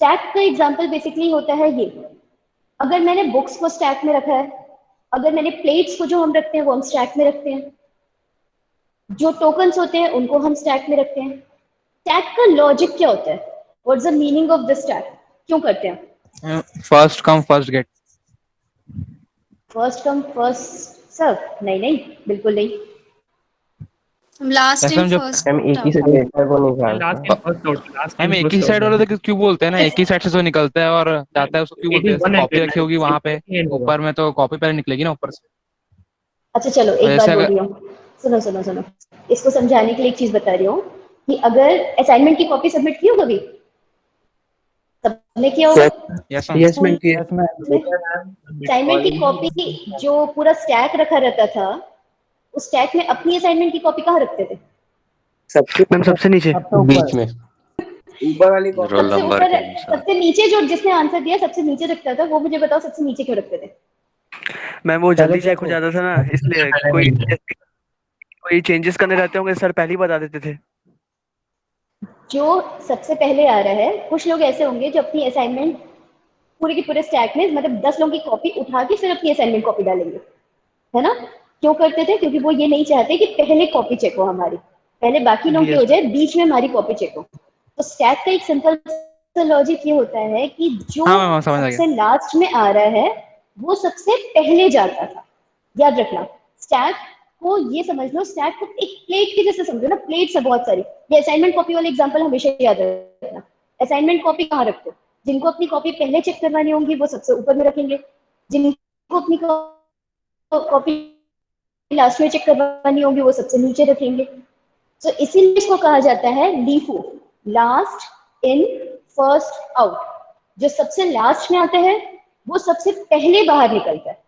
Stack का example basically होता है ये, अगर मैंने बुक्स को स्टैक में रखा है, अगर मैंने प्लेट्स को जो हम रखते हैं वो हम स्टैक में रखते हैं, जो टोकन्स होते हैं उनको हम स्टैक में रखते हैं। स्टैक का लॉजिक क्या होता है? What's the meaning of the stack? क्यों करते हैं? First come first get. First come first serve? नहीं नहीं, बिल्कुल नहीं। लास्ट इन फर्स्ट हम एक ही आउट। सेक्टर को नहीं लास्ट जानते। इन फर्स्ट आउट, लास्ट हम इन एक ही फर्स्ट साइड आउट। वाले तो क्यों बोलते हैं ना, एक ही साइड से जो निकलता है और जाता है उसको क्यों बोलते हैं? 81 कॉपी है, रखी होगी वहां पे, 81 होगा। ऊपर में तो कॉपी पहले निकलेगी ना ऊपर से। अच्छा चलो, एक बात जैसे बोल अगर रही हूँ, सुनो सुनो सुनो, इसको समझाने के लिए एक चीज बता रही हूँ कि अगर असाइनमेंट की कॉपी सबमिट की हो कभी, सबने किया होगा यस यस स्कूल मैम की में, असाइनमेंट की कॉपी की जो पूरा स्टैक रखा रहता था, उस स्टैक में अपनी असाइनमेंट की कॉपी कहाँ रखते थे? सबसे मैम सबसे नीचे बीच में ऊपर वाली कॉपी रोल सबसे नंबर ऊपर, के अनुसार। सबसे नीचे जो जिसने आंसर दिया सबसे नीचे रखता था, वो मुझे बताओ सबसे नीचे क्यों रखते थे? मैम वो जल्दी चेक हो जाता था ना, इसलिए कोई चेंजेस करने रहते होंगे सर पहले ही बता देते थे। जो सबसे पहले आ रहा है, कुछ लोग ऐसे होंगे जो अपनी असाइनमेंट पूरे के पूरे स्टैक में, मतलब 10 लोगों की कॉपी उठा के फिर अपनी असाइनमेंट कॉपी डालेंगे, है ना? क्यों करते थे? क्योंकि वो ये नहीं चाहते कि पहले कॉपी चेक हो हमारी, पहले बाकी लोगों की हो जाए, बीच में हमारी कॉपी चेक हो। तो स्टैक का एक सिंपल लॉजिक ये होता है कि जो हाँ मैम समझ आ गया। सबसे लास्ट में आ रहा है वो सबसे पहले जाता था। याद रखना, स्टैक को ये समझ लो, स्टैक को एक प्लेट के जैसे समझो ना, प्लेट्स है बहुत सारी। ये असाइनमेंट कॉपी वाले एग्जांपल हमेशा याद रखना। असाइनमेंट कॉपी कहाँ रखते हो? जिनको अपनी कॉपी पहले चेक करवानी होंगी वो सबसे ऊपर में रखेंगे, जिनको अपनी कॉपी लास्ट में चेक करवानी होगी वो सबसे नीचे रखेंगे। तो इसीलिए इसको कहा जाता है LIFO, last in first out. जो सबसे लास्ट में आता है वो सबसे पहले बाहर निकलता है।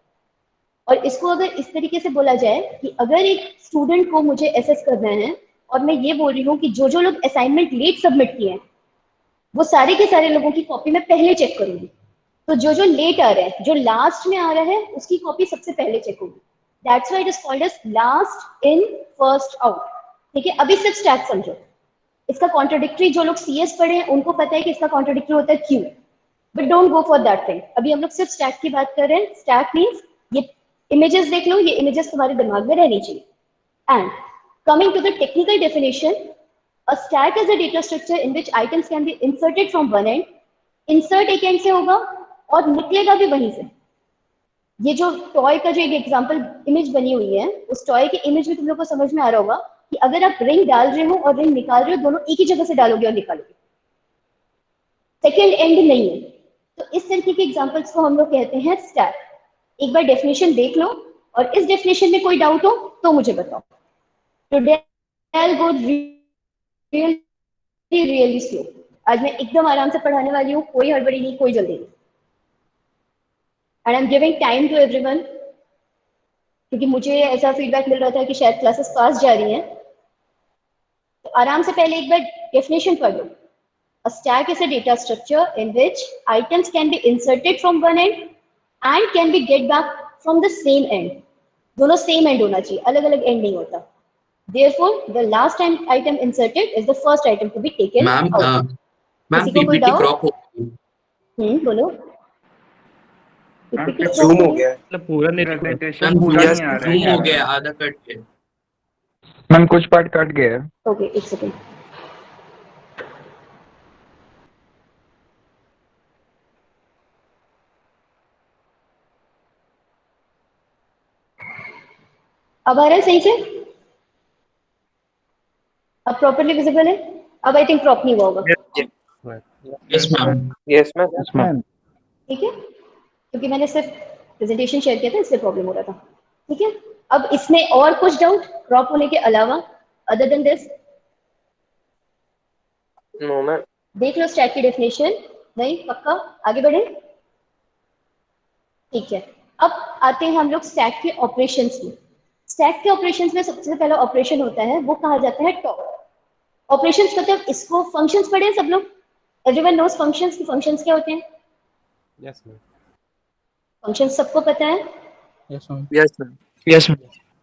और इसको अगर इस तरीके से बोला जाए कि अगर एक स्टूडेंट को मुझे एसेस करना है और मैं ये बोल रही हूँ कि जो जो लोग असाइनमेंट लेट सबमिट किए हैं वो सारे के सारे लोगों की कॉपी में पहले चेक करूंगी, तो जो जो लेट आ रहा है, जो लास्ट में आ रहा है, उसकी कॉपी सबसे पहले चेक होगी। That's why it is called as last in first out. ठीक है, अभी सिर्फ स्टैक समझो। इसका कॉन्ट्रोडिक्टरी जो लोग सीएस पढ़े हैं उनको पता है कि इसका कॉन्ट्रोडिक्टरी होता है Q, but don't go for that thing. अभी हम लोग सिर्फ स्टैक की बात कर रहे हैं। स्टैक मीन्स ये इमेजेस देख लो, ये इमेजेस तुम्हारे दिमाग में रहनी चाहिए। And coming to the technical definition, a stack is a data structure in which items can be inserted from one end. insert एक एंड से होगा और निकलेगा भी वहीं से। ये जो टॉय का जो एक एग्जांपल इमेज बनी हुई है, उस टॉय के इमेज में तुम लोग को समझ में आ रहा होगा कि अगर आप रिंग डाल रहे हो और रिंग निकाल रहे हो, दोनों एक ही जगह से डालोगे और निकालोगे, सेकेंड एंड नहीं है। तो इस तरीके के एग्जांपल्स को हम लोग कहते हैं स्टैक। एक बार डेफिनेशन देख लो और इस डेफिनेशन में कोई डाउट हो तो मुझे बताओ। Today I'll go really slow. आज मैं एकदम आराम से पढ़ाने वाली हूँ, कोई हड़बड़ी नहीं, कोई जल्दी नहीं। And I'm giving time to everyone, क्योंकि मुझे ऐसा फीडबैक मिल रहा था कि शायद क्लासेस फास्ट जा रही हैं। तो आराम से पहले एक बार डेफिनेशन पढ़ लो। A stack is a data structure in which items can be inserted from one end and can be get back from the same end. दोनों सेम एंड होना चाहिए, अलग अलग एंड नहीं होता। Therefore, the last time item inserted is the first item to be taken out. Ma'am किसी को कोई पीपीटी डाउट? क्रॉप हो गई। बोलो। पीपीटी जूम हो गया मतलब पूरा नहीं रखा। मैम पूरा नहीं आ रहा है। जूम हो गया आधा कट के। मैम कुछ पार्ट कट गया है। ओके, एक सेकेंड। अब आ रहा है सही से? अब प्रॉपरली विजिबल है? अब आई थिंक क्रॉप नहीं हुआ होगा। Yes ma'am. Yes ma'am. ठीक है, क्योंकि मैंने सिर्फ प्रेजेंटेशन शेयर किया था इसलिए प्रॉब्लम हो रहा था। ठीक है, अब इसमें और कुछ डाउट क्रॉप होने के अलावा, other than this? No ma'am. देख लो स्टैक की डेफिनेशन। नहीं पक्का? आगे बढ़े? ठीक है, अब आते हैं हम लोग स्टैक के ऑपरेशंस में। स्टैक के ऑपरेशंस में सबसे पहला ऑपरेशन होता है वो कहा जाता है टॉप। ऑपरेशंस मतलब इसको फंक्शंस पढ़े हैं सब लोग? एवरीवन नोस फंक्शंस की फंक्शंस क्या होते हैं? Yes ma'am. फंक्शंस सबको पता है? Yes ma'am. Yes ma'am. Yes ma'am.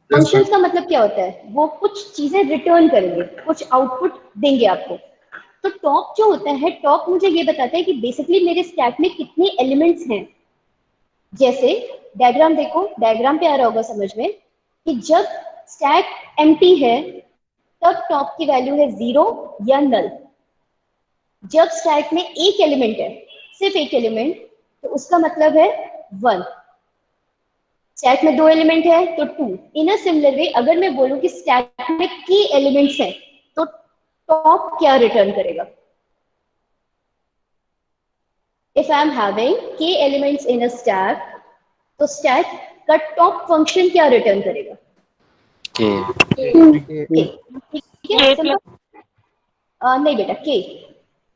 Functions का मतलब क्या होता है? वो कुछ चीजें रिटर्न करेंगे, कुछ आउटपुट देंगे आपको। तो टॉप जो होता है, टॉप मुझे ये बताता है कि बेसिकली मेरे स्टैक में कितने एलिमेंट्स हैं। जैसे डायग्राम देखो, डायग्राम पे आ रहा होगा समझ में कि जब स्टैक एम्प्टी है तब टॉप की वैल्यू है 0 या नल। जब स्टैक में एक एलिमेंट है, सिर्फ एक एलिमेंट, तो उसका मतलब है 1। स्टैक में 2 एलिमेंट है तो 2। इन अ सिमिलर वे अगर मैं बोलूं कि स्टैक में k एलिमेंट्स हैं तो टॉप क्या रिटर्न करेगा? If I am having k elements in a stack, तो स्टैक का टॉप फंक्शन क्या रिटर्न करेगा? के ठीक है, सिंपल। नहीं बेटा, k।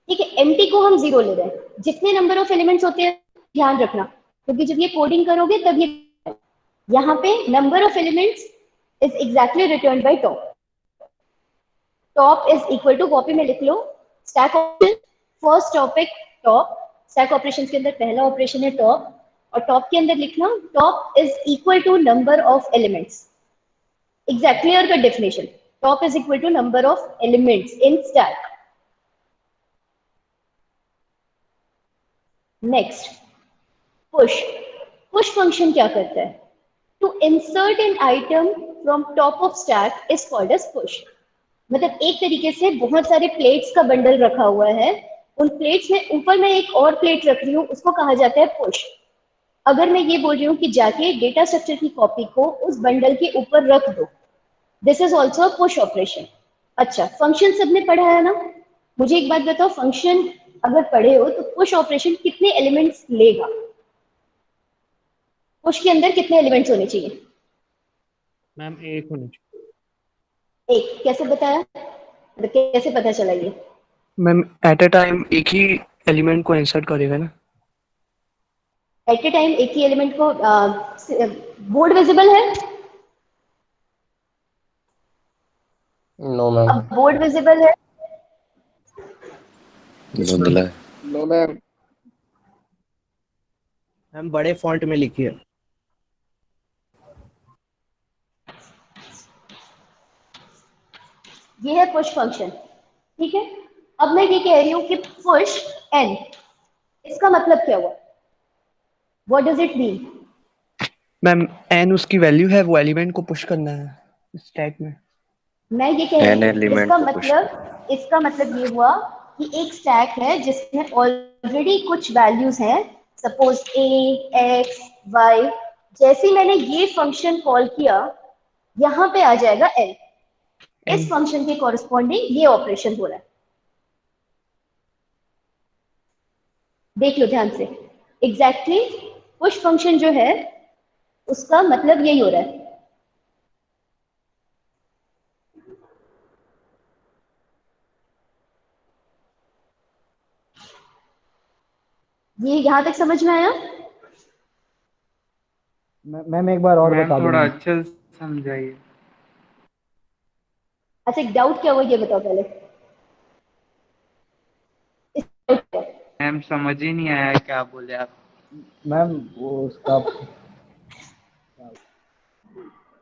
ठीक है, एम्प्टी को हम 0 ले रहे हैं। जितने नंबर ऑफ एलिमेंट्स होते हैं ध्यान रखना, क्योंकि जब ये कोडिंग करोगे तब ये यहाँ पे number of elements is exactly return by top. Top is equal to, copy में लिख लो, stack operation, first topic top. Stack operations के अंदर पहला ऑपरेशन है टॉप, और टॉप के अंदर लिखना top is equal to number of elements. Exact clear का definition, top is equal to number of elements in stack. Next, push. Push function क्या करता है? To insert an item from top of stack is called as push. मतलब एक तरीके से बहुत सारे प्लेट्स का बंडल रखा हुआ है, उन प्लेट्स में ऊपर मैं एक और प्लेट रख रही हूँ, उसको कहा जाता है पुश। अगर मैं ये बोल रही हूँ कि जाके डेटा स्ट्रक्चर की कॉपी को उस बंडल के ऊपर रख दो, this is also push operation. अच्छा, फंक्शन सबने पढ़ा है ना? मुझे एक बात बताओ, फंक्शन अगर पढ़े हो तो पुश ऑपरेशन कितने एलिमेंट्स लेगा? पुश के अंदर कितने एलिमेंट्स होने चाहिए? मैम एक होनी चाहिए। एक। कैसे बताया, मतलब कैसे पता चला ये? मैम एट अ टाइम एक ही एलिमेंट को इंसर्ट करेगा ना। एट ए टाइम एक ही एलिमेंट को, बोर्ड विजिबल है? No ma'am. अब बोर्ड विजिबल है, धुंधला है। No ma'am. हम बड़े फॉन्ट में लिखिए। ये है पुश फंक्शन। ठीक है, अब मैं ये कह रही हूँ कि पुश एन, इसका मतलब क्या हुआ? What does it mean? Ma'am N उसकी वैल्यू है, वो एलिमेंट को पुश करना है स्टैक में। मैं ये कह N रही हूँ element इसका को push मतलब ये हुआ कि एक स्टैक है जिसमें ऑलरेडी कुछ वैल्यूज हैं, सपोज a, x, y। जैसे मैंने ये फंक्शन कॉल किया, यहाँ पे आ जाएगा n। इस फंक्शन के कॉरेस्पॉन्डिंग ये ऑपरेशन हो रहा है। देख लो ध्यान से, एग्जैक्टली पुश फंक्शन जो है उसका मतलब यही हो रहा है। ये यहां तक समझ में आया? मैम एक बार और बता दो। थोड़ा अच्छे से समझाइए। अच्छा, एक डाउट क्या हुआ ये बताओ पहले। इस doubt का। मैम समझ ही नहीं आया क्या बोले आप। मैम वो उसका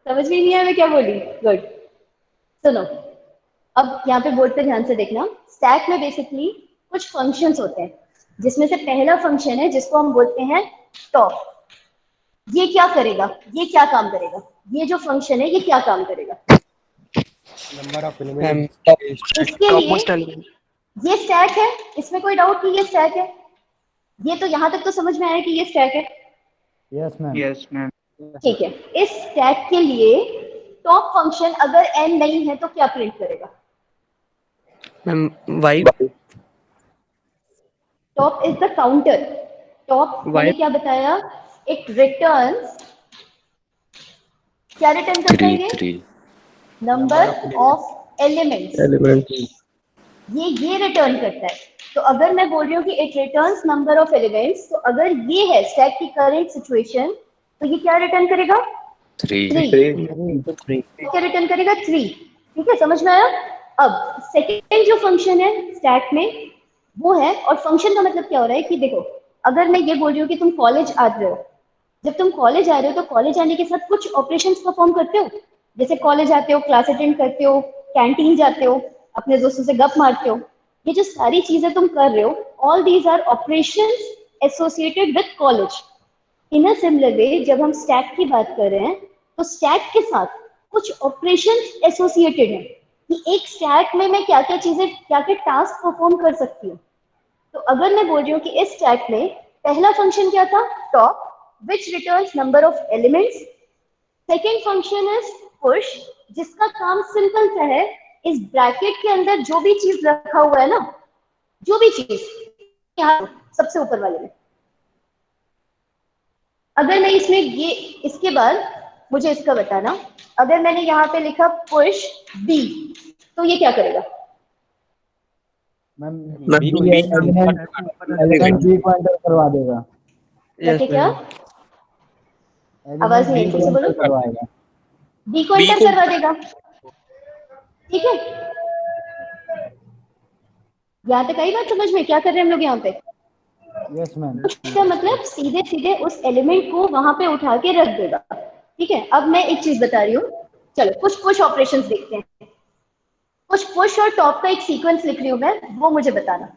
समझ में नहीं आया मैं क्या बोली? गुड। सुनो, अब यहाँ पे बोर्ड पे ध्यान से देखना। स्टैक में बेसिकली कुछ फंक्शंस होते हैं, जिसमें से पहला फंक्शन है जिसको हम बोलते हैं टॉप। ये क्या करेगा? ये क्या काम करेगा? ये जो फंक्शन है ये क्या काम करेगा? Number of ma'am elements. इसके टॉप लिए मोस्ट एलिमेंट। ये स्टैक है, इसमें कोई डाउट कि ये स्टैक है? ये तो यहाँ तक तो समझ में आया कि ये स्टैक है। Yes ma'am. Yes ma'am. ठीक है, इस स्टैक के लिए टॉप फंक्शन अगर n नहीं है तो क्या प्रिंट करेगा? Ma'am Y. Top is the counter. Top मैंने Why? क्या बताया? इट रिटर्न्स, क्या रिटर्न करता है 3 ये? 3 नंबर ऑफ एलिमेंट्स। ये रिटर्न करता है। तो अगर मैं बोल रही हूँ कि it returns number of elements, तो अगर ये है स्टैक की करंट सिचुएशन, तो ये क्या रिटर्न करेगा? 3 क्या रिटर्न करेगा? 3। ठीक है, समझ में आया? अब सेकेंड जो फंक्शन है स्टैक में वो है, और फंक्शन का मतलब क्या हो रहा है कि देखो, अगर मैं ये बोल रही हूँ कि तुम कॉलेज आ रहे हो, जब तुम कॉलेज आ रहे हो तो कॉलेज आने के साथ कुछ ऑपरेशंस परफॉर्म करते हो। जैसे कॉलेज आते हो, क्लास अटेंड करते हो, कैंटीन जाते हो, अपने दोस्तों से गप मारते हो, ये जो सारी चीजें तुम कर रहे हो, all these are operations associated with college. In a similar way जब हम स्टैक की बात कर रहे हैं तो स्टैक के साथ कुछ ऑपरेशंस एसोसिएटेड हैं कि एक स्टैक में मैं क्या क्या चीजें, क्या क्या टास्क परफॉर्म कर सकती हूँ। तो अगर मैं बोल रही हूँ कि इस स्टैक में पहला फंक्शन क्या था, top, which returns number of elements. Second function is push, जिसका काम सिंपल सा है, इस ब्रैकेट के अंदर जो भी चीज रखा हुआ है ना, जो भी चीज यहाँ सबसे ऊपर वाले में, अगर मैं इसमें ये, इसके बाद मुझे इसका बताना, अगर मैंने यहाँ पे लिखा पुश बी तो ये क्या करेगा? Ma'am ma'am B B element B को एंटर करवा देगा। करके क्या? आवाज नहीं आई, फिर से बोलो। करवाएगा। बी को एंटर करवा देगा, ठीक है। यहाँ तक आई बात समझ में? क्या कर रहे हैं हम लोग यहाँ पे? Yes ma'am. इसका मतलब सीधे सीधे उस एलिमेंट को वहां पे उठा के रख देगा, ठीक है। अब मैं एक चीज बता रही हूँ, चलो कुछ पुश ऑपरेशंस देखते हैं। कुछ पुश और टॉप का एक सीक्वेंस लिख रही हूँ मैं, वो मुझे बताना।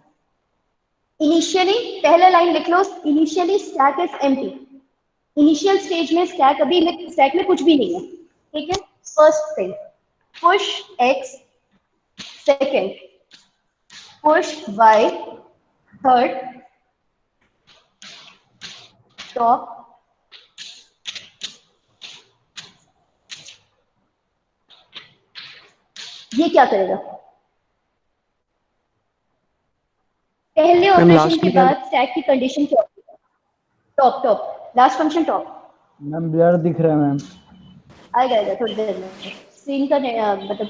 इनिशियली, पहला लाइन लिख लो, initially stack is empty. Initial stage में स्टैक में कुछ भी नहीं है, ठीक है। First thing, push X, second push Y, third top, ये क्या करेगा? पहले ऑपरेशन के बाद स्टैक की कंडीशन क्या होती है? Top top, last function top. Ma'am blur दिख रहा है मैम। आएगा थोड़ी देर में। स्क्रीन का मतलब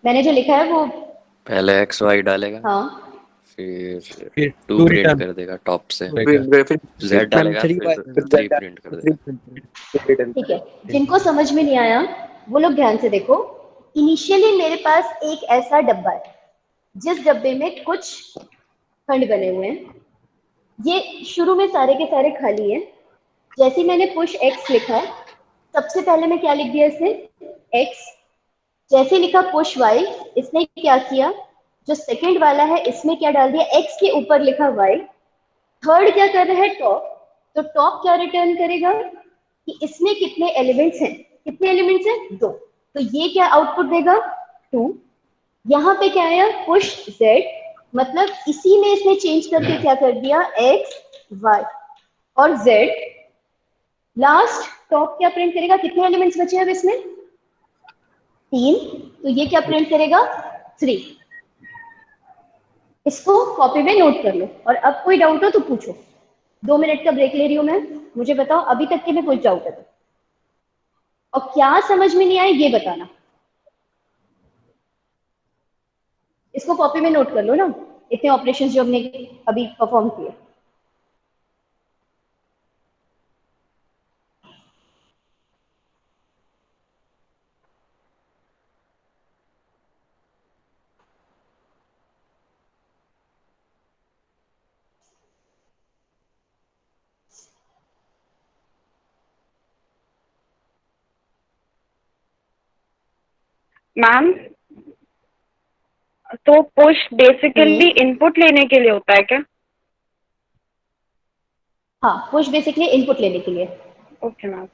मैंने जो लिखा है वो पहले एक्स वाई डालेगा, हाँ, फिर 2 प्रिंट कर देगा टॉप से, जेड डालेगा, फिर 3 प्रिंट कर देगा। ठीक है। जिनको समझ में नहीं आया वो लोग ध्यान से देखो। इनिशियली मेरे पास एक ऐसा डब्बा है जिस डब्बे में कुछ खंड बने हुए हैं, ये शुरू में सारे के सारे खाली हैं। जैसे मैंने पुश एक्स लिखा, सबसे पहले मैं क्या लिख दिया इसने, एक्स। जैसे लिखा पुश वाई, इसने क्या किया, जो सेकंड वाला है इसमें क्या डाल दिया, एक्स के ऊपर लिखा वाई। थर्ड क्या कर रहा है, टॉप। तो टॉप क्या रिटर्न करेगा कि इसमें कितने एलिमेंट्स हैं, कितने एलिमेंट्स हैं, 2। तो ये क्या आउटपुट देगा, 2। यहाँ पे क्या आया, पुश जेड, मतलब इसी में इसने चेंज करके क्या कर दिया, एक्स वाई और जेड। लास्ट टॉप क्या प्रिंट करेगा, कितने एलिमेंट्स बचे हैं अब इसमें, 3। तो ये क्या प्रिंट करेगा, 3। इसको कॉपी में नोट कर लो, और अब कोई डाउट हो तो पूछो। 2 मिनट का ब्रेक ले रही हूँ मैं, मुझे बताओ अभी तक के में कुछ डाउट है तो, और क्या समझ में नहीं आया ये बताना। इसको कॉपी में नोट कर लो ना, इतने ऑपरेशंस जो हमने अभी परफॉर्म किए। मैम, तो पुश बेसिकली इनपुट लेने के लिए होता है क्या? हाँ, पुश बेसिकली इनपुट लेने के लिए। Okay ma'am.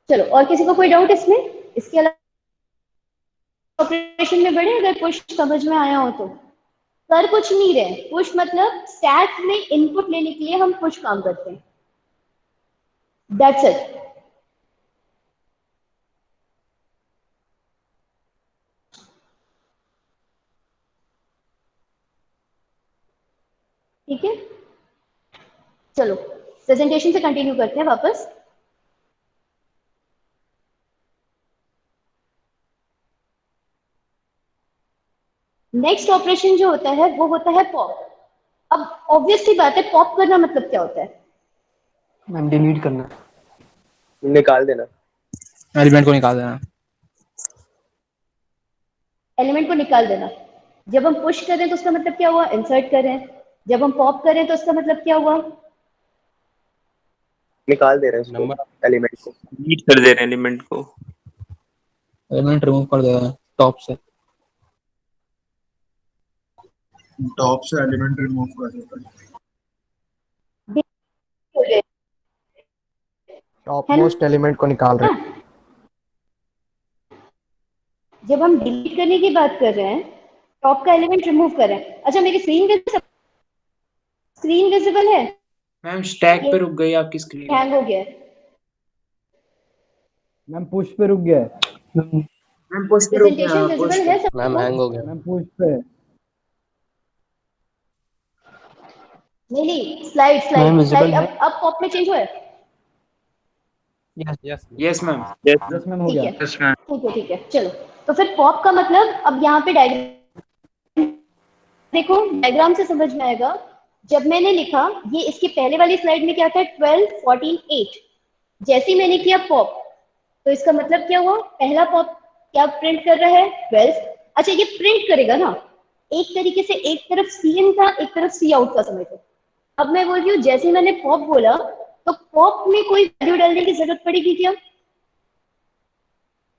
चलो, और किसी को कोई डाउट इसमें? इसके अलावा ऑपरेशन में बढ़े, अगर पुश समझ में आया हो तो। कर कुछ नहीं रहे, पुश मतलब स्टैक में इनपुट लेने के लिए हम पुश काम करते हैं, दैट्स इट। ठीक है, चलो प्रेजेंटेशन से कंटिन्यू करते हैं वापस। नेक्स्ट ऑपरेशन जो होता है वो होता है पॉप। अब ऑब्वियस सी बात है, पॉप करना मतलब क्या होता है? मैम डिलीट करना, निकाल देना, एलिमेंट को निकाल देना। एलिमेंट को निकाल देना। जब हम पुश कर रहे हैं तो उसका मतलब क्या हुआ, इंसर्ट कर रहे हैं। जब हम पॉप करें तो उसका मतलब क्या हुआ? निकाल दे रहे हैं नंबर एलिमेंट को, डिलीट कर दे रहे हैं एलिमेंट को, एलिमेंट रिमूव कर देगा टॉप से। टॉप से एलिमेंट रिमूव कर देता है। टॉप मोस्ट एलिमेंट को निकाल रहे हैं। जब हम डिलीट करने की बात कर रहे हैं, टॉप का एलिमेंट रिमूव कर रहे हैं। अच्छा, मेरी स्क्रीन विजिबल है? मैम स्टैक पे रुक गई आपकी स्क्रीन। हैंग हो गया है। मैम पुश पे रुक गया है। मैम पुश पे रुक गया, प्रेजेंटेशन पुश विजिबल पे। है सबको? मैम हैंग हो गया। मैम पुश पे। नहीं, slide ma'am slide visible slide है? अब पॉप में चेंज हुआ है? Yes yes ma'am. Yes ma'am हो ठीक गया। है, ठीक है, चलो। तो फिर पॉप का मतलब, अब यहाँ पे डायग्राम देखो, डायग्राम से समझ में आएगा। जब मैंने लिखा, ये इसके पहले वाली स्लाइड में क्या था, 12 14 8। जैसे ही मैंने किया पॉप, तो इसका मतलब क्या हुआ? पहला पॉप क्या प्रिंट कर रहा है? 12। अच्छा, ये प्रिंट करेगा ना, एक तरीके से एक तरफ सी इन था, एक तरफ सी आउट का समझ लो। अब मैं बोल रही हूँ, जैसे मैंने पॉप बोला, तो पॉप में कोई वैल्यू डालने की जरूरत पड़ेगी क्या?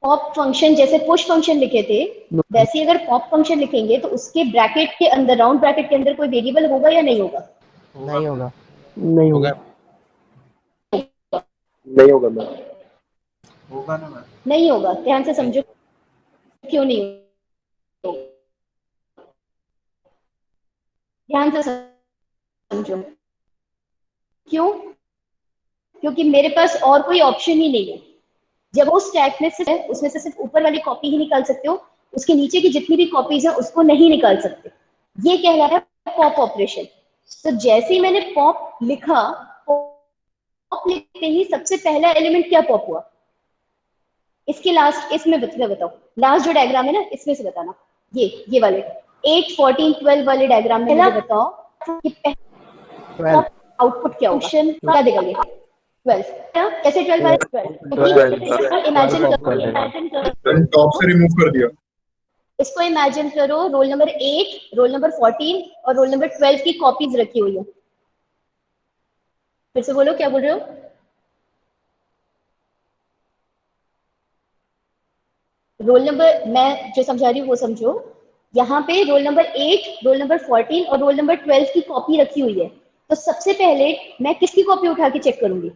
पॉप फंक्शन जैसे पुश फंक्शन लिखे थे, वैसे ही अगर पॉप फंक्शन लिखेंगे तो उसके ब्रैकेट के अंदर, राउंड ब्रैकेट के अंदर कोई वेरिएबल होगा या नहीं होगा? नहीं होगा। नहीं होगा। नहीं होगा मैम। होगा ना मैम? नहीं होगा, ध्यान से समझो क्यों नहीं होगा। ध्यान से समझो क्यों? क्योंकि मेरे पास और कोई ऑप्शन ही नहीं है। जब वो स्टैक में से उसमें से सिर्फ ऊपर वाली कॉपी ही निकाल सकते हो, उसके नीचे की जितनी भी कॉपीज है उसको नहीं निकाल सकते। ये कहलाता है पॉप ऑपरेशन। तो जैसे ही मैंने पॉप लिखा, पॉप लिखते ही सबसे पहला एलिमेंट क्या पॉप हुआ? इसके लास्ट, इसमें बताओ, लास्ट जो डायग्राम है ना, इसमें से बताना। ये वाले 8 14 12 वाले डायग्राम में मुझे बताओ कि आउटपुट क्या होगा? क्या देगा ये? 12। कैसे 12 बाय 12? इमेजिन करो, टॉप से रिमूव कर दिया। इसको इमेजिन करो, रोल नंबर 8, रोल नंबर 14 और रोल नंबर 12 की कॉपीज रखी हुई है। फिर से बोलो, क्या बोल रहे हो? रोल नंबर मैं जो समझा रही हूँ वो समझो। यहाँ पे रोल नंबर 8, रोल नंबर 14 और रोल नंबर 12 की कॉपी रखी हुई है। तो सबसे पहले मैं किसकी कॉपी उठा के चेक करूंगी?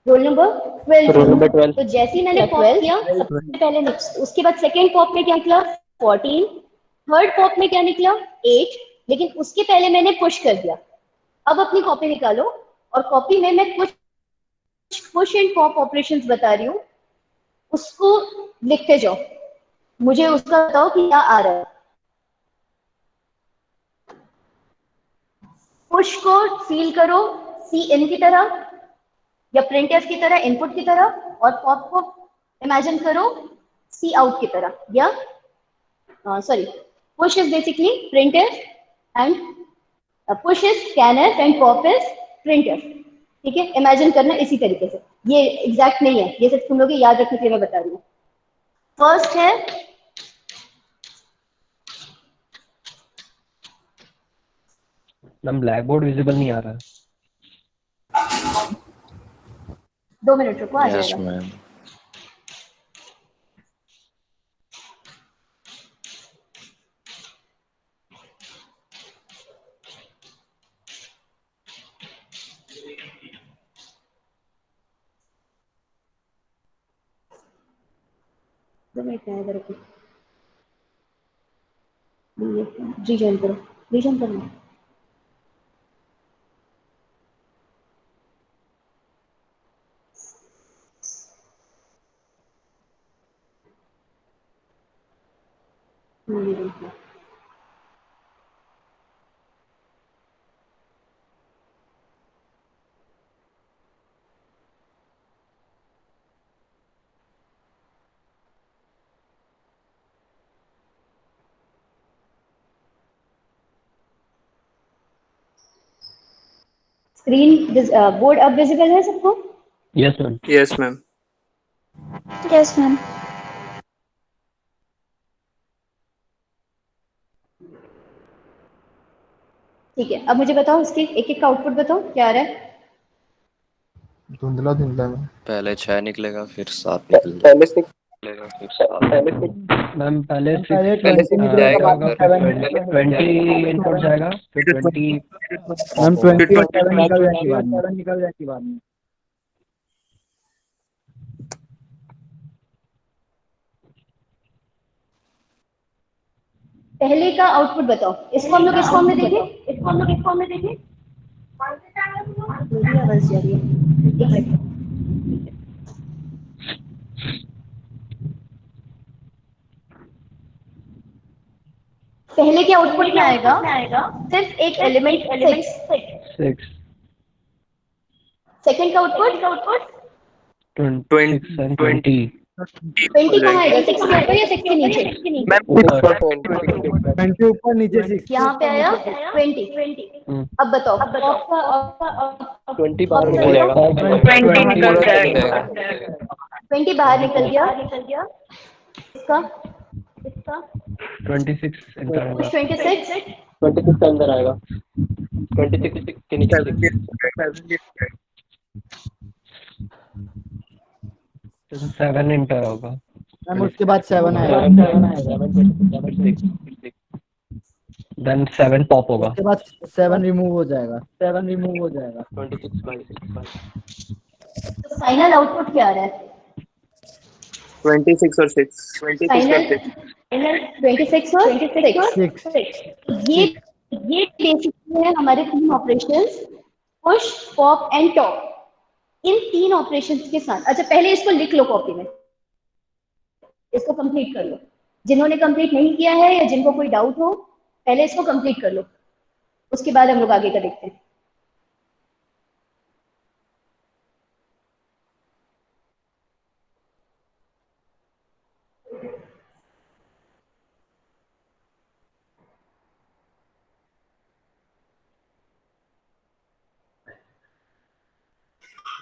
Roll number 12। तो जैसे ही मैंने पॉप किया, सबसे पहले उसके बाद सेकेंड पॉप में क्या निकला? 14। थर्ड पॉप में क्या निकला? 8। लेकिन उसके पहले मैंने पुश कर दिया। अब अपनी कॉपी निकालो, और कॉपी में मैं कुछ पुश एंड पॉप ऑपरेशंस बता रही हूँ, उसको लिखते जाओ। मुझे उसका बताओ कि क्या आ रहा है। पुश को फील करो सी इन की तरह या प्रिंटफ की तरह, इनपुट की तरह, और पॉप को इमेजिन करो सी आउट की तरह, या sorry, push is basically printf and push is scanf and pop is printf. ठीक है, इमेजिन करना इसी तरीके से। ये एग्जैक्ट नहीं है, ये सिर्फ तुम लोग याद रखने के लिए मैं बता रही हूँ। फर्स्ट है मैम ब्लैक बोर्ड विजिबल नहीं आ रहा है। 2 मिनट रुको, आ यस जाएगा। मैम। इधर रीजन करो, रीजन करना। स्क्रीन बोर्ड अब विजिबल है सबको? Yes ma'am. Yes ma'am. Yes ma'am. ठीक है, अब मुझे बताओ इसके एक एक का आउटपुट बताओ क्या आ रहा है। धुंधला धुंधला में पहले 6 निकलेगा फिर 7 निकलेगा फिर 7। मैम पहले पहले 6 20 निकलेगा, बाद में 7 निकलेगा। 20 इनपुट जाएगा, फिर 20 मैम 20 और 7 निकल जाएगी बाद में। पहले का आउटपुट बताओ। इसको हम लोग इस फॉर्म में देखें, मेरी आवाज जा रही है, एक सेकंड। पहले के आउटपुट में आएगा सिर्फ एक एलिमेंट 6। 6 सेकंड का आउटपुट 26 and 20 20 कहाँ आएगा, 6 के ऊपर या 6 के नीचे? 20 ऊपर नीचे 6। यहाँ पे आया 20। अब बताओ आपका 20 बाहर निकल जाएगा। 20 निकल जाएगा। 20 बाहर निकल गया। इसका 26 एंटर होगा। 26 के अंदर आएगा। 26 के नीचे 7 एंटर होगा। मैम उसके बाद 7 आएगा। देन 7 पॉप होगा। उसके बाद 7 रिमूव हो जाएगा। 26 फाइनल आउटपुट क्या आ रहा है? 26 और 6। फाइनल 26 और 6। ये बेसिकली है हमारे 3 operations, push, pop and top. In 3 operations के साथ, अच्छा पहले इसको लिख लो कॉपी में, इसको कंप्लीट कर लो। जिन्होंने कंप्लीट नहीं किया है या जिनको कोई डाउट हो, पहले इसको कंप्लीट कर लो, उसके बाद हम लोग आगे का देखते हैं।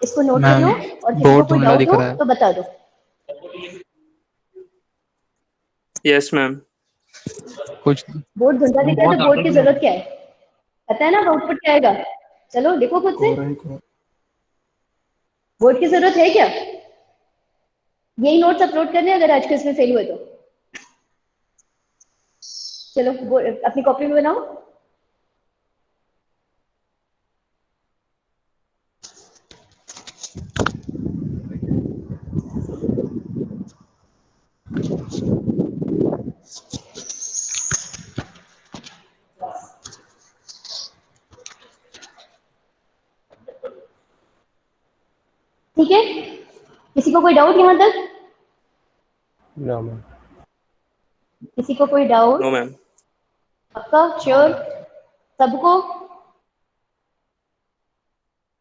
इसको नोट कर लो और किसी को कोई डाउट हो तो बता दो। Yes ma'am. कुछ बोर्ड धुंधला दिख रहा है तो बोर्ड की जरूरत क्या है, पता है ना आउटपुट क्या आएगा? चलो देखो खुद से, बोर्ड की जरूरत है क्या? यही नोट्स अपलोड करने अगर आज के इसमें फेल हुए तो। चलो अपनी कॉपी में बनाओ। ठीक है, किसी को कोई डाउट यहाँ तक? No ma'am. किसी को कोई डाउट? No ma'am. पक्का श्योर सबको?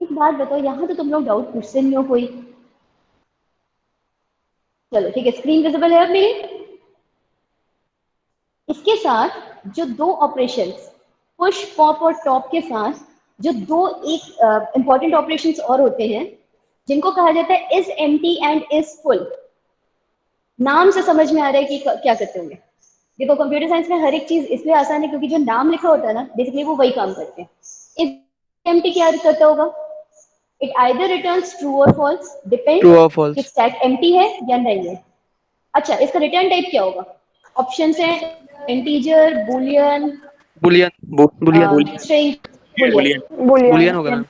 एक बात बताओ, यहाँ तो तुम लोग डाउट पूछते नहीं हो कोई। चलो ठीक है, स्क्रीन विजिबल है अब मेरी? इसके साथ जो 2 ऑपरेशंस पुश, पॉप और टॉप के साथ जो 2 एक इंपॉर्टेंट ऑपरेशंस और होते हैं जिनको कहा जाता है is empty and is full. नाम से समझ में आ रहा है कि क्या करते होंगे। देखो कंप्यूटर साइंस में हर एक चीज इसलिए आसान है क्योंकि जो नाम लिखा होता है ना, बेसिकली वो वही काम करते हैं। इज एम्प्टी क्या करता होगा? इट आइदर रिटर्न्स ट्रू और फॉल्स, डिपेंड कि स्टैक एम्प्टी है या नहीं है। अच्छा, इसका रिटर्न टाइप क्या होगा? ऑप्शंस है इंटीजर, बूलियन, बुलियन होगा मैम।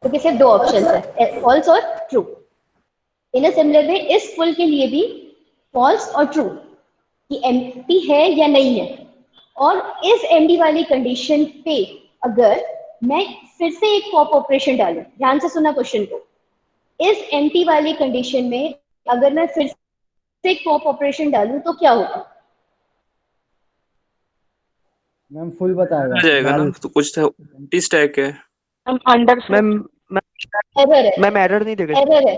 तो किसे 2 ऑप्शंस है, फॉल्स और ट्रू। इन अ सिमिलर वे इस फुल के लिए भी फॉल्स और ट्रू कि एम्प्टी है या नहीं है। और इस एम्प्टी वाली कंडीशन पे अगर मैं फिर से एक पॉप ऑपरेशन डालूं, ध्यान से सुना क्वेश्चन को, इस एम्प्टी वाली कंडीशन में अगर मैं फिर से एक पॉप ऑपरेशन डालूं तो क्या होगा? मैम फुल बताएगा। आ जाएगा ना, तो कुछ तो एम्प्टी स्टैक है। मैम एरर है, मैम एरर नहीं देगा। एरर है,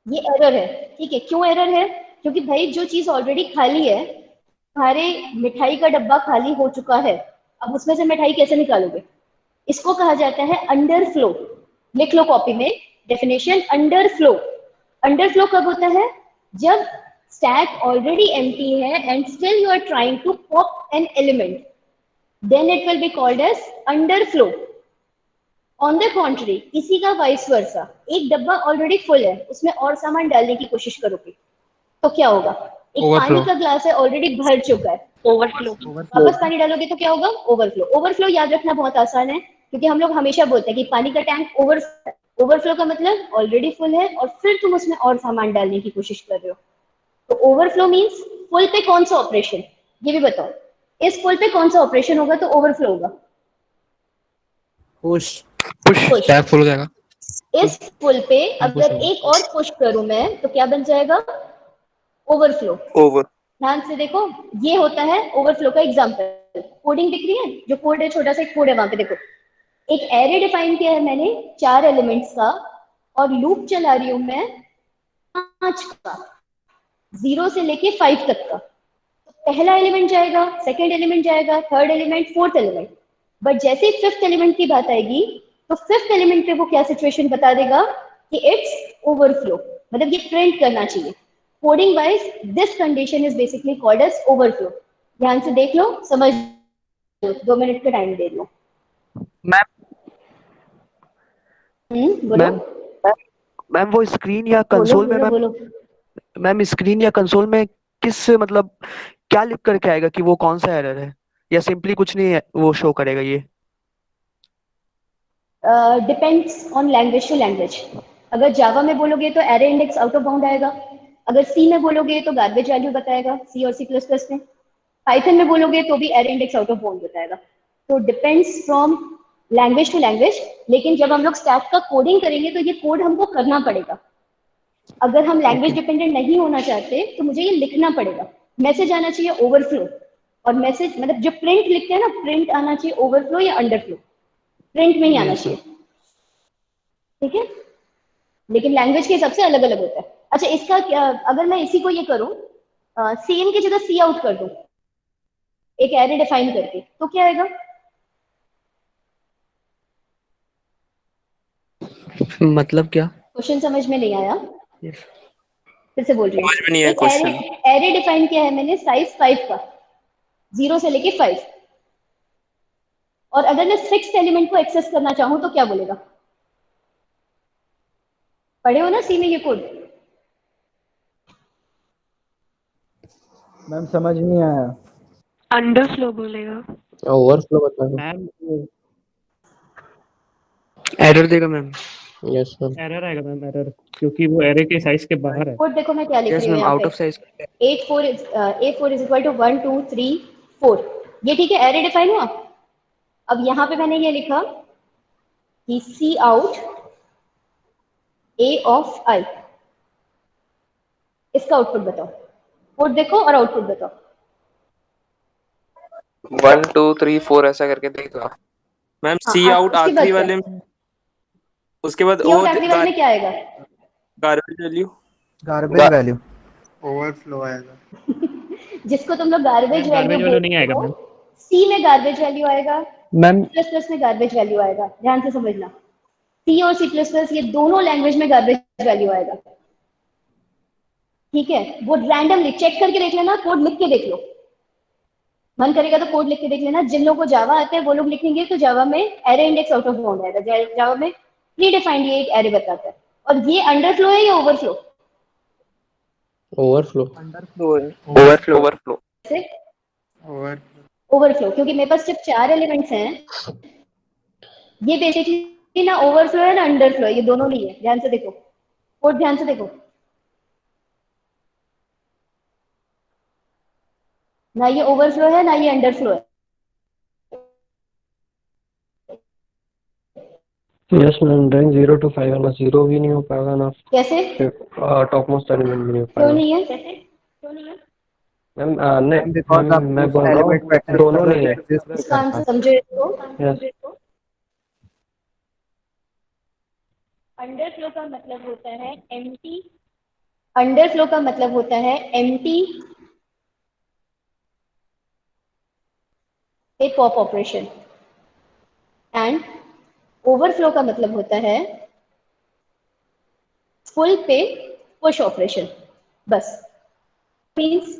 ये एरर है। ठीक है, क्यों एरर है? क्योंकि भाई जो चीज ऑलरेडी खाली है, तुम्हारे मिठाई का डब्बा खाली हो चुका है, अब उसमें से मिठाई कैसे निकालोगे? इसको कहा जाता है अंडरफ्लो। लिख लो कॉपी में डेफिनेशन, अंडरफ्लो। अंडरफ्लो कब होता है? जब स्टैक ऑलरेडी एम्प्टी है and still you are trying to pop an element. then it will be called as underflow. On the contrary, इसी का वाइस वर्सा, एक डब्बा ऑलरेडी फुल है, उसमें और सामान डालने की कोशिश करोगे तो क्या होगा? एक Overflow. पानी का ग्लास है, ऑलरेडी भर चुका है, ओवरफ्लो। वापस पानी डालोगे तो क्या होगा? ओवरफ्लो। ओवरफ्लो याद रखना बहुत आसान है, क्योंकि हम लोग हमेशा बोलते हैं कि पानी का टैंक ओवरफ्लो का मतलब ऑलरेडी फुल है और फिर तुम उसमें और सामान डालने की कोशिश कर रहे हो। तो ओवरफ्लो मींस फुल पे कौन सा ऑपरेशन, ये भी बताओ। इस फुल पे कौन सा ऑपरेशन होगा तो ओवरफ्लो होगा? Push push. टैप फुल हो जाएगा। इस फुल पे अगर एक और पुश करूं मैं तो क्या बन जाएगा? ओवरफ्लो। ओवर। ध्यान से देखो, ये होता है ओवरफ्लो का एग्जांपल। कोडिंग दिख रही है? जो कोड है, छोटा सा एक कोड है वहां पे, देखो एक एरे डिफाइन किया है मैंने 4 एलिमेंट्स का, और लूप चला रही हूं मैं 5 का, 0 से लेके 5 तक का। तो पहला एलिमेंट जाएगा, सेकंड एलिमेंट जाएगा, third element, fourth element. But जैसे ही फिफ्थ एलिमेंट की बात आएगी तो फिफ्थ एलिमेंट पे वो क्या सिचुएशन बता देगा कि इट्स ओवरफ्लो, मतलब ये प्रिंट करना चाहिए। Coding wise this condition is basically called as overflow. ध्यान से देख लो, समझ लो, 2 मिनट का टाइम दे लो। बोलो। मैम वो स्क्रीन या कंसोल में, बोलो। मैम स्क्रीन या कंसोल में किस मतलब क्या लिख करके आएगा कि वो कौन सा एरर है, या सिंपली कुछ नहीं है वो शो करेगा ये? Depends on language to language. अगर जावा में बोलोगे तो array index out of bound आएगा। अगर सी में बोलोगे तो गार्बेज वैल्यू बताएगा, सी और सी प्लस प्लस में। पाइथन में बोलोगे तो भी array index out of bound बताएगा। तो depends from language to language. लेकिन जब हम लोग स्टैक का कोडिंग करेंगे तो ये कोड हमको करना पड़ेगा। अगर हम लैंग्वेज डिपेंडेंट नहीं होना चाहते तो मुझे ये लिखना पड़ेगा। मैसेज आना चाहिए ओवरफ्लो, और मैसेज मतलब जो प्रिंट लिखते हैं ना, प्रिंट आना चाहिए ओवरफ्लो या अंडरफ्लो, प्रिंट में ही आना चाहिए। ठीक है, लेकिन लैंग्वेज के हिसाब से अलग अलग होता है। अच्छा, इसका क्या, अगर मैं इसी को ये करूं, सी इन की जगह सी आउट कर दूं एक एरे डिफाइन करके, तो क्या आएगा? मतलब क्या? क्वेश्चन समझ में नहीं आया? फिर से बोल रही हूँ। समझ में नहीं आया क्वेश्चन। एरे डिफाइन किया है मैंने साइज 5 का, 0 से लेके 5। और अगर मैं फिक्स्ड एलिमेंट को एक्सेस करना चाहूं तो क्या बोलेगा? पढ़े हो ना सी में ये कोड? मैम समझ नहीं आया। अंडरफ्लो बोलेगा। ओवरफ्लो बताओ। मैम एरर देगा मैम। Yes ma'am. एरर आएगा मैम, एरर, क्योंकि वो एरे के साइज के बाहर है। कोड देखो मैं क्या लिख यस रही हूँ मैम, यहाँ आउट पे। Of size. A4 is equal to 1 2 3 4। ये ठीक है, एरे डिफाइन हुआ। अब यहाँ पे मैंने ये लिखा कि सी आउट A ऑफ I। इसका आउटपुट बताओ। कोड देखो और आउटपुट बताओ। 1 2 3 4 ऐसा करके देगा मैम। सी हाँ, आउट उसके बाद आखिरी क्या? वाले में, उसके बाद सी आउट आखिरी वाले में क्या आएगा? Garbage value. Garbage value. Overflow आएगा। जिसको तुम लोग गार्बेज वैल्यू नहीं आएगा मैम। सी में गार्बेज वैल्यू आएगा, मैम प्लस प्लस में गार्बेज वैल्यू आएगा। ध्यान से समझना, सी और सी प्लस प्लस ये दोनों लैंग्वेज में गार्बेज वैल्यू आएगा। ठीक है, वो रैंडमली चेक करके देख लेना, कोड लिख के देख लो। मन करेगा तो कोड लिख के देख लेना। जिन लोगों को जावा आते हैं वो लोग लिखेंगे तो जावा में array index out of bound आएगा। जावा में प्री डिफाइंड ये एक एरे बताता है। और ये अंडरफ्लो है या ओवरफ्लो? ओवरफ्लो। अंडरफ्लो है। ओवरफ्लो। ओवरफ्लो। ओवरफ्लो, क्योंकि मेरे पास जब 4 एलिमेंट्स हैं, ये बेसिकली ना ओवरफ्लो है ना अंडरफ्लो है, ये दोनों नहीं है। ध्यान से देखो कोड, ध्यान से देखो, ना ये ओवरफ्लो है ना ये अंडरफ्लो है। यस मैम, रैंक 0 to 5 है ना, 0 भी नहीं हो पाएगा ना। कैसे? टॉप मोस्ट एलिमेंट भी नहीं हो क्यों पाएगा नहीं है? कैसे क्यों नहीं है? मैम। नहीं बिकॉज आप मैं बोल रहा हूँ दोनों नहीं है। इसका आंसर समझो इसको। यस अंडरफ्लो का मतलब होता है एम्प्टी। अंडरफ्लो का मतलब होता है empty A pop operation, and overflow का मतलब होता है फुल पे पुश ऑपरेशन। बस, मींस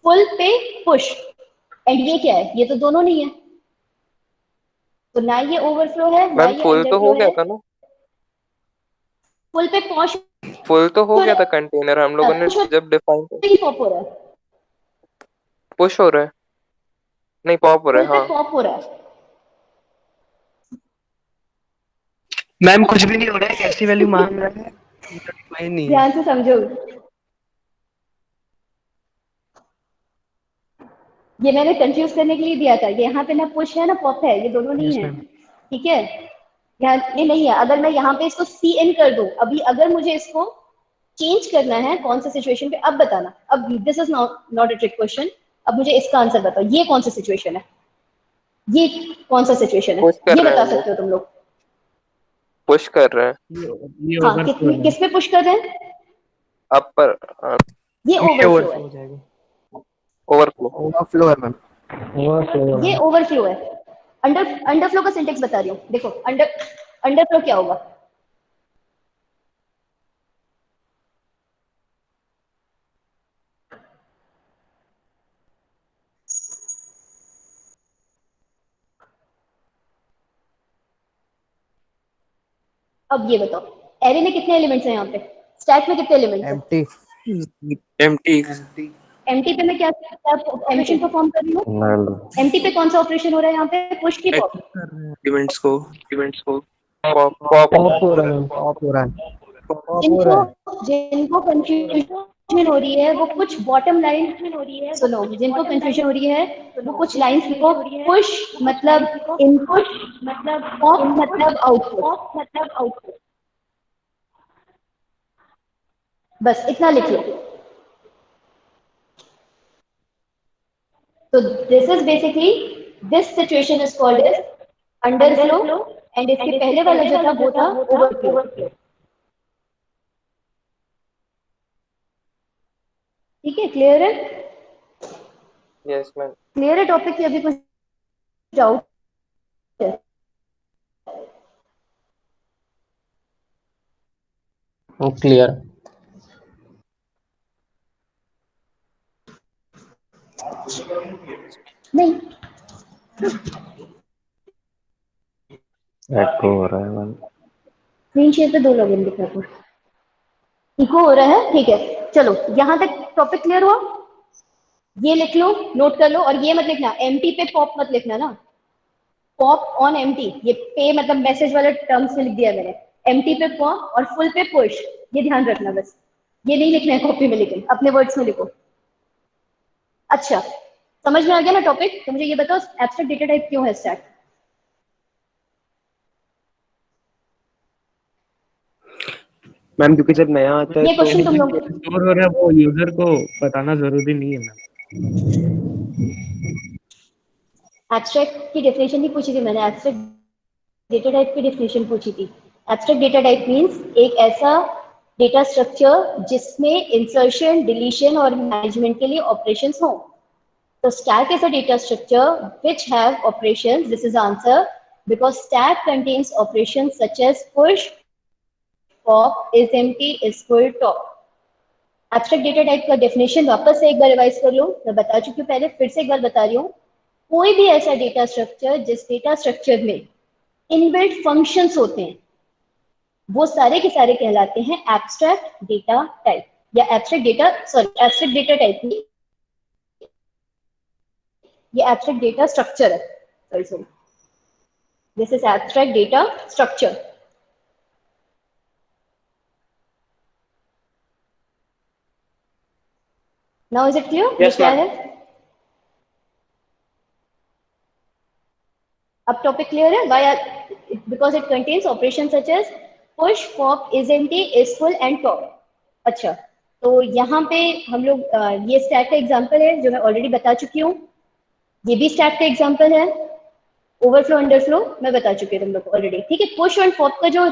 फुल पे पुश। एंड ये क्या है? ये तो दोनों नहीं है। तो ना ये ओवरफ्लो है ना मैम ये फुल तो हो अंडरफ्लो गया है। था ना, फुल पे पॉश फुल तो हो गया था कंटेनर हम लोगों ने जब डिफाइन किया। पॉप हो रहा है, पुश हो रहा है, नहीं पॉप हो रहा फुल है। पे हाँ पॉप हो रहा है। मैम कुछ भी नहीं हो रहा है, कैसी वैल्यू मांग रहा है, वही नहीं है। ध्यान से समझो, ये मैंने कंफ्यूज करने के लिए दिया था। ये यहाँ पे ना पुश है ना पॉप है, ये दोनों नहीं यस है, मैम। ठीक है। यहाँ ये नहीं है। अगर मैं यहाँ पे इसको सी एन कर दूं, अभी अगर मुझे इसको चेंज करना है कौन सा सिचुएशन पे, अब बताना। अब this is not a trick question. अब मुझे इसका आंसर बताओ, ये कौन सा सिचुएशन है, ये कौन सा सिचुएशन है, पुश कर ये रहे हैं बता हम सकते लोग, हो तुम लोग। पुश कर रहे हैं ये हाँ, ओवरफ्लो है। किस पे पुश कर रहे हैं? अप पर। ये ओवरफ्लो ओवरफ्लो है, हो जाएगा। ओवरफ्लो। ओवरफ्लो है मैम। ओवरफ्लो ये है। ओवरफ्लो है। अंडरफ्लो का सिंटेक्स बता रही हूँ, देखो। अंडरफ्लो क्या होगा? अब ये बताओ, एरे में कितने एलिमेंट्स हैं यहाँ पे, स्टैक में कितने एलिमेंट्स हैं? एम्प्टी। एम्प्टी। एम्प्टी पे मैं क्या ऑपरेशन परफॉर्म कर रही हूँ? एम्प्टी पे कौन सा ऑपरेशन हो रहा है यहाँ पे, पुश की पॉप? इवेंट्स को पॉप पॉप। पॉप हो रहा है। ऑफ हो रहा है। जिनको कंफ्यूजन हो रही है वो कुछ बॉटम लाइन सुनो, जिनको कंफ्यूजन हो रही है वो कुछ लाइंस लिखो। पुश मतलब इनपुट, मतलब पॉप मतलब आउटपुट, बस इतना लिख लो। तो this is basically, this situation is called as underflow, and इसके पहले वाला जो था वो था ओवरफ्लो। ठीक है, क्लियर है? Yes ma'am. क्लियर है टॉपिक की? अभी कुछ डाउट है? क्लियर। नहीं, एको हो रहा है मैम। स्क्रीन शेयर पे 2 लॉगिन दिख रहा था। इको हो रहा है, ठीक है। चलो यहाँ तक टॉपिक क्लियर हुआ? ये लिख लो, नोट कर लो। और ये मत लिखना, एम्प्टी पे पॉप मत लिखना ना, पॉप ऑन एम्प्टी। ये पे मतलब मैसेज वाले टर्म्स में लिख दिया मैंने। एम्प्टी पे पॉप और फुल पे पुश, ये ध्यान रखना बस। ये नहीं लिखना है कॉपी में, लेकिन अपने वर्ड्स में लिखो। अच्छा, समझ में आ गया ना टॉपिक? तो मुझे ये बताओ, एब्स्ट्रैक्ट डेटा टाइप क्यों है स्टैक? मैम क्योंकि जब नया आता है ये तो क्वेश्चन तुम लोग, स्टोर हो रहा है वो यूजर को बताना जरूरी नहीं है मैम। एब्स्ट्रैक्ट की डेफिनेशन नहीं पूछी थी मैंने, एब्स्ट्रैक्ट डेटा टाइप की डेफिनेशन पूछी थी। एब्स्ट्रैक्ट डेटा टाइप मींस एक ऐसा डेटा स्ट्रक्चर जिसमें इंसर्शन, डिलीशन और मैनेजमेंट के लिए ऑपरेशंस हो। तो stack is a data structure which have operations. This is answer, because stack contains operations such as push, pop, is empty, is full, top. Abstract data type का definition वापस से एक बार revise कर लो, मैं बता चुकी हूँ पहले, फिर से एक बार बता रही हूँ। कोई भी ऐसा डेटा स्ट्रक्चर जिस डेटा स्ट्रक्चर में इनबिल्ट फंक्शंस होते हैं, वो सारे के सारे कहलाते हैं एब्स्ट्रैक्ट डेटा टाइप, या एब्स्ट्रैक्ट डेटा टाइप नहीं, ये एब्स्ट्रैक्ट डेटा स्ट्रक्चर है। Sorry, this is abstract data structure. Now is it clear ये क्या है? अब टॉपिक क्लियर है? Why? Because it contains operation such as push, pop, is empty, is full and top. अच्छा, तो यहाँ पे हम लोग ये स्टैक का एग्जांपल है जो मैं ऑलरेडी बता चुकी हूँ। ये भी स्टैक का एग्जांपल है। ओवरफ्लो, अंडरफ्लो मैं बता चुकी हूँ तुम लोग को ऑलरेडी, ठीक है। पुश और पॉप का जो